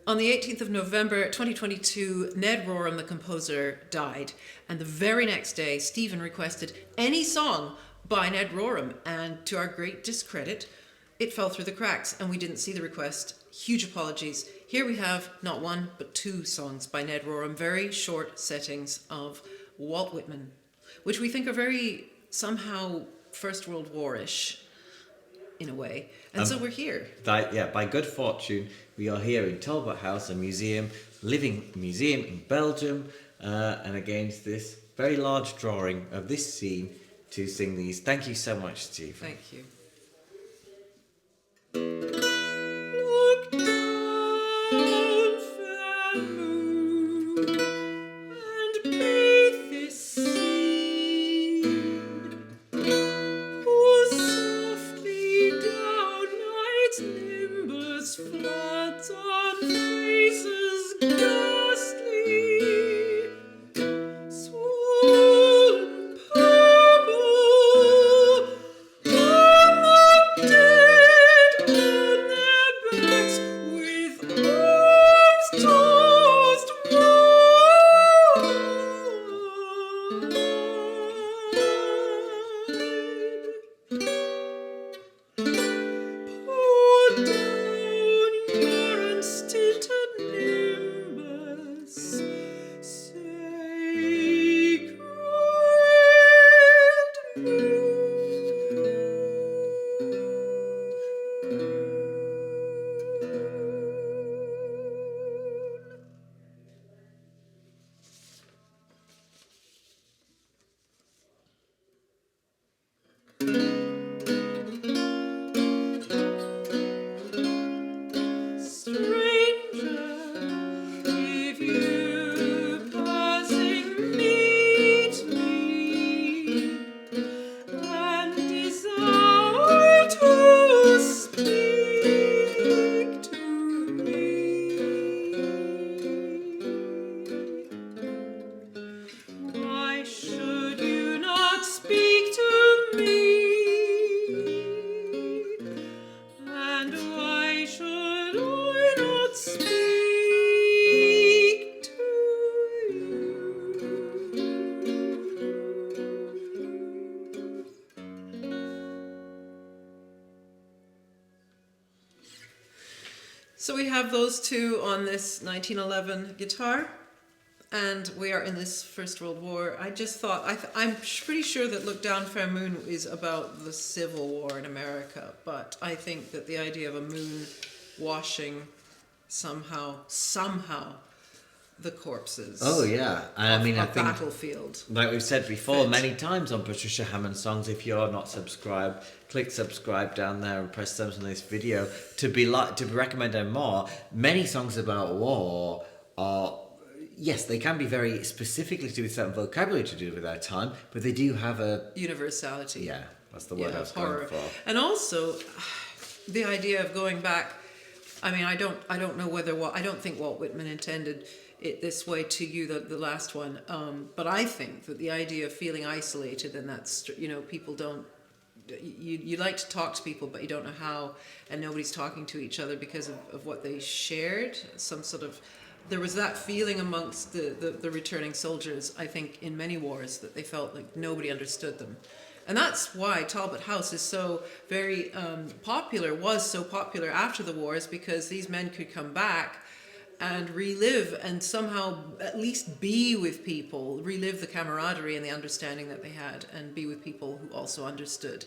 On the 18th of November 2022, Ned Rorem, the composer, died. And the very next day, Stephen requested any song by Ned Rorem. And to our great discredit, it fell through the cracks and we didn't see the request. Huge apologies. Here we have not one, but two songs by Ned Rorem, very short settings of Walt Whitman, which we think are very somehow First World War-ish in a way. And so we're here. By good fortune, we are here in Talbot House, a museum, living museum in Belgium, and against this very large drawing of this scene to sing these. Thank you so much, Steve. Thank you. Look down, fair moon, and bathe this scene. Pour softly down night's nimbus, floods on faces ghastly. Swollen purple on the dead, on their backs, with arms tossed wide. Pour down your unstinted nimbus, sacred moon. Stranger, if you passing meet me and desire to speak to me, why should you not speak to me? And why should I not speak to you? So we have those two on this 1911 guitar, and we are in this First World War. I just thought, I'm pretty sure that Look Down, Fair Moon is about the Civil War in America, but I think that the idea of a moon washing somehow the corpses Oh yeah, and I mean, I a think, battlefield. like we've said before Fit. many times on Patricia Hammond Songs, if you're not subscribed, click subscribe down there and press thumbs on this video to be recommended more. Many songs about war are, yes, they can be very specifically to do with certain vocabulary to do with our time, but they do have a, Universality. yeah, that's the word I was horror. going for. And also, the idea of going back. I mean, I don't know whether I don't think Walt Whitman intended it this way to you, the last one. But I think that the idea of feeling isolated, and that's, people don't. You like to talk to people, but you don't know how, and nobody's talking to each other because of what they shared. Some sort of. There was that feeling amongst the returning soldiers, I think, in many wars, that they felt like nobody understood them. And that's why Talbot House is so very was so popular after the wars, because these men could come back and relive and somehow at least be with people, relive the camaraderie and the understanding that they had, and be with people who also understood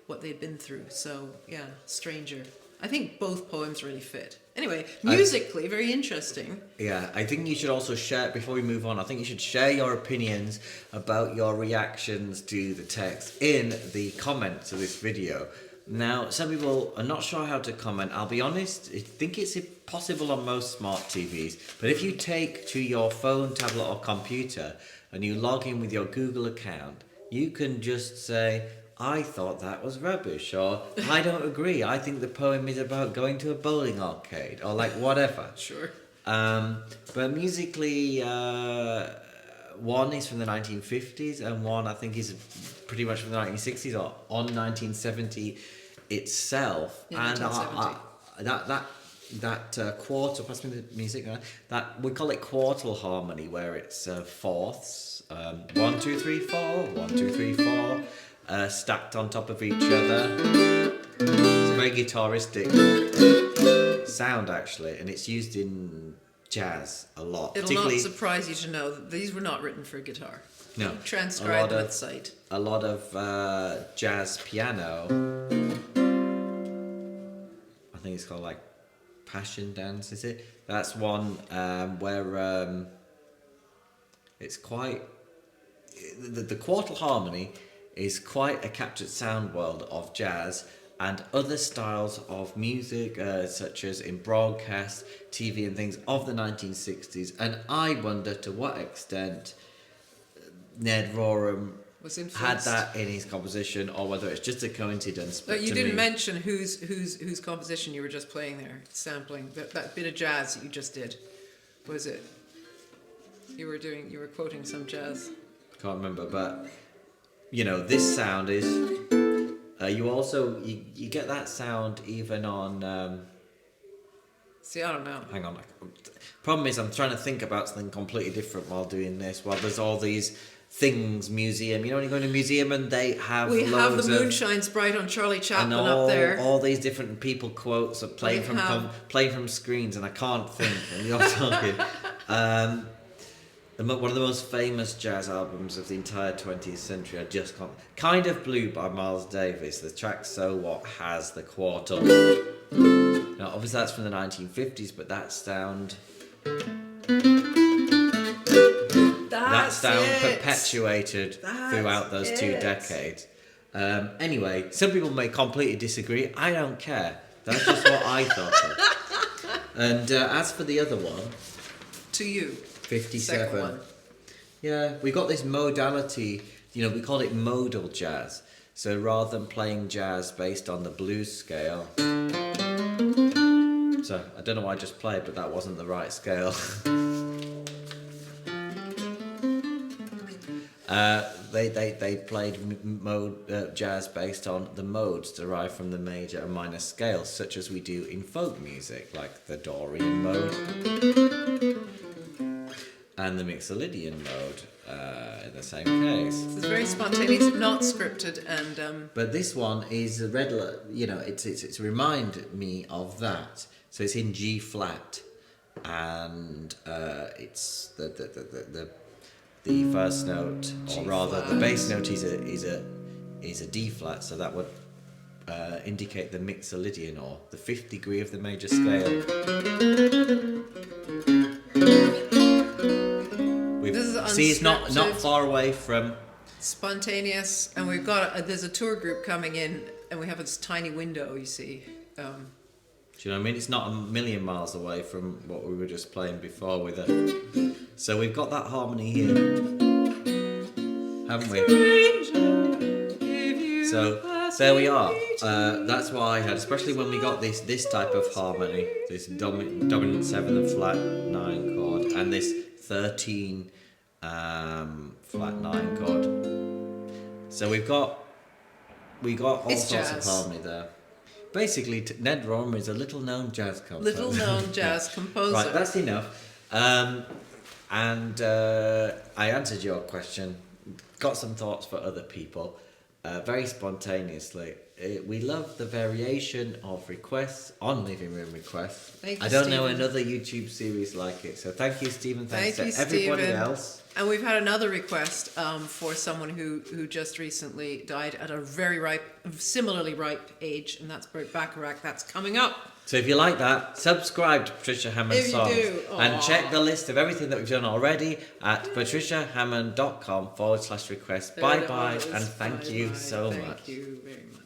what they'd been through. So, yeah, Stranger. I think both poems really fit. Anyway, musically, very interesting. Yeah, I think you should also share, before we move on, I think you should share your opinions about your reactions to the text in the comments of this video. Now, some people are not sure how to comment. I'll be honest, I think it's possible on most smart TVs, but if you take to your phone, tablet or computer and you log in with your Google account, you can just say, I thought that was rubbish, or I don't agree, I think the poem is about going to a bowling arcade, or like whatever. Sure. But musically, one is from the 1950s and one I think is pretty much from the 1960s or on 1970 itself. Yeah, and 1970. that quarter, pass me the music, that we call it quartal harmony, where it's fourths, 1, 2, 3, 4, 1, 2, 3, 4, stacked on top of each other. It's a very guitaristic sound, actually, and it's used in jazz a lot. It'll not surprise you to know that these were not written for guitar. No, Transcribed them at sight. A lot of jazz piano. I think it's called like Passion Dance, is it? That's one where it's quite... The quartal harmony is quite a captured sound world of jazz and other styles of music, such as in broadcast, TV and things of the 1960s. And I wonder to what extent Ned Rorem was had that in his composition, or whether it's just a coincidence. But you didn't mention whose composition you were just playing there, sampling that bit of jazz that you just did. Was it? You were quoting some jazz. Can't remember, but you know, this sound is. You get that sound even on. See, I don't know. Hang on. Problem is, I'm trying to think about something completely different while doing this. While there's all these things, museum. You know, when you go to a museum and they have we have loads the of, moonshine sprite on Charlie Chaplin and up there. all these different people quotes are playing from screens, and I can't think. And you're talking. One of the most famous jazz albums of the entire 20th century, I just can't... Kind of Blue by Miles Davis. The track So What has the quartal. Now, obviously that's from the 1950s, but that sound... That sound perpetuated throughout those 2 decades. Anyway, some people may completely disagree. I don't care. That's just what I thought of. And as for the other one... To you. 57. Second one. Yeah, we got this modality, you know, we call it modal jazz. So rather than playing jazz based on the blues scale, so I don't know why I just played, but that wasn't the right scale. They played jazz based on the modes derived from the major and minor scales, such as we do in folk music, like the Dorian mode and the Mixolydian mode in the same case. It's very spontaneous, not scripted, and But this one is a regular, you know, it's remind me of that. So it's in G flat, and it's the first note, or rather the bass note is a D flat. So that would indicate the Mixolydian, or the 5th degree of the major scale. See, it's not far away from spontaneous, and we've got there's a tour group coming in, and we have this tiny window. You see, do you know what I mean? It's not a million miles away from what we were just playing before with it. So we've got that harmony here, haven't we? So there we are. That's what I had, especially when we got this type of harmony, this dominant 7 and flat 9 chord, and this 13 flat 9 chord. So we got all It's sorts jazz. of harmony there. Basically, Ned Rorem is a little known jazz composer. little known jazz composer. Right, that's enough. And I answered your question. Got some thoughts for other people. Very spontaneously. We love the variation of requests on Living Room Requests. Thank you, I don't know Stephen. another YouTube series like it. So thank you, Stephen. Thanks Thank to you, everybody Stephen. else. And we've had another request for someone who just recently died at a very similarly ripe age, and that's Burt Bacharach. That's coming up. So if you like that, subscribe to Patricia Hammond If you Songs. do, And aw. check the list of everything that we've done already at patriciahammond.com/request. There Bye it bye, is. and thank you Bye-bye. so much. Thank you very much.